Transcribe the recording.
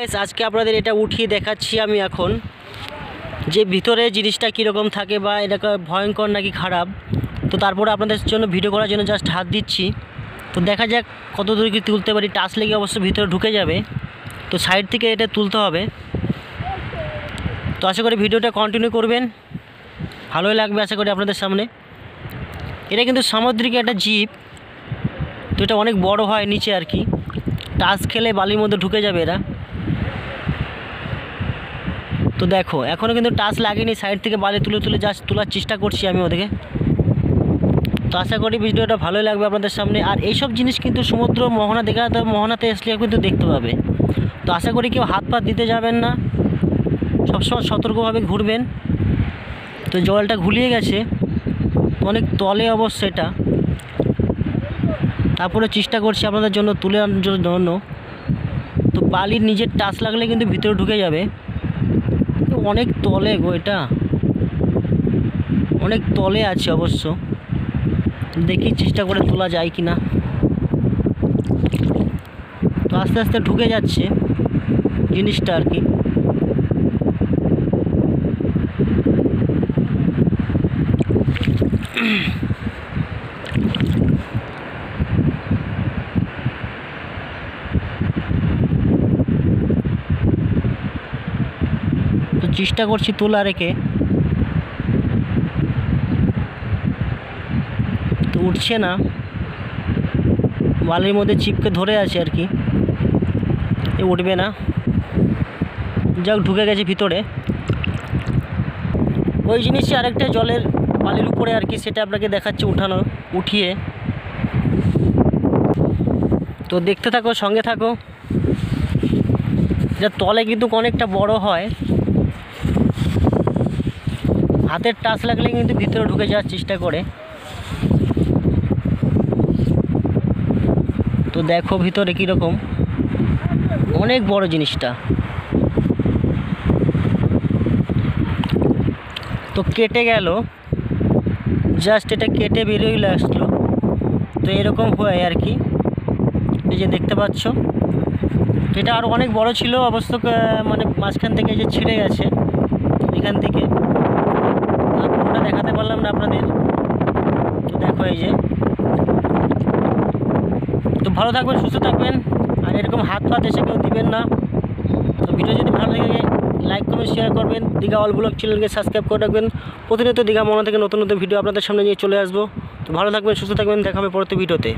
Guys আজকে আপনাদের এটা উঠিয়ে দেখাচ্ছি আমি এখন যে ভিতরে জিনিসটা কীরকম থাকে বা এটা ভয়ঙ্কর নাকি খারাপ। তো তারপরে আপনাদের জন্য ভিডিও করার জন্য জাস্ট হাত দিচ্ছি। তো দেখা যাক কত দূর কি তুলতে পারি। টাচ লেগে অবশ্য ভিতরে ঢুকে যাবে, তো সাইড থেকে এটা তুলতে হবে। তো আশা করি ভিডিওটা কন্টিনিউ করবেন, ভালোই লাগবে আশা করি আপনাদের সামনে। এটা কিন্তু সামুদ্রিক একটা জীব, তো এটা অনেক বড় হয় নিচে আর কি। টাচ খেলে বালির মধ্যে ঢুকে যাবে এরা। তো দেখো এখনও কিন্তু টাচ লাগেনি, সাইড থেকে বালি তুলে তুলে জাস্ট তোলার চেষ্টা করছি আমি ওদেরকে। তো আশা করি ভিডিওটা ভালোই লাগবে আপনাদের সামনে। আর এইসব জিনিস কিন্তু সমুদ্র মোহনাতে আসলে কিন্তু দেখতে পাবে। তো আশা করি কেউ হাত পা দিতে যাবেন না, সবসময় সতর্কভাবে ঘুরবেন। তো জলটা ঘুলিয়ে গেছে, অনেক তলে অবশ্য এটা। তারপরে চেষ্টা করছি আপনাদের জন্য তুলে আনার জন্য। তো বালির নিজের টাচ লাগলে কিন্তু ভিতরে ঢুকে যাবে। অনেক তলে গো, এটা অনেক তলে আছে অবশ্য। দেখি চেষ্টা করে তোলা যায় কি না। তো আস্তে আস্তে ঢুকে যাচ্ছে জিনিসটা আর কি। তো চেষ্টা করছি তোলা রেখে, তো উঠছে না, বালির মধ্যে চিপকে ধরে আছে আর কি, উঠবে না। যাক ঢুকে গেছে ভিতরে। ওই জিনিসটা আরেকটা জলের বালির উপরে আর কি, সেটা আপনাকে দেখাচ্ছি উঠিয়ে। তো দেখতে থাকো, সঙ্গে থাকো। যা তলে কিন্তু অনেকটা বড় হয়, হাতের টাচ লাগলে কিন্তু ভিতরে ঢুকে যাওয়ার চেষ্টা করে। তো দেখো ভিতরে কীরকম, অনেক বড় জিনিসটা। তো কেটে গেল, জাস্ট এটা কেটে বেরিয়ে আসলো। তো এরকম হয় আর কি, এই যে দেখতে পাচ্ছ। এটা আর অনেক বড় ছিল অবশ্য, মানে মাঝখান থেকে যে ছিঁড়ে গেছে এখান থেকে। পুরোটা দেখাতে পারলাম না আপনাদের। তো দেখো এই যে। তো ভালো থাকবেন, সুস্থ থাকবেন, আর এরকম হাত পা এসে কেউ দিবেন না। তো ভিডিও যদি ভালো লাগে লাইক কমেন্ট শেয়ার করবেন। দীঘা অল ব্লগ চ্যানেলকে সাবস্ক্রাইব করে রাখবেন। প্রতিনিয়ত দীঘা মোহনা থেকে নতুন নতুন ভিডিও আপনাদের সামনে নিয়ে চলে আসবো। তো ভালো থাকবেন, সুস্থ থাকবেন, দেখা হবে পরবর্তী ভিডিওতে।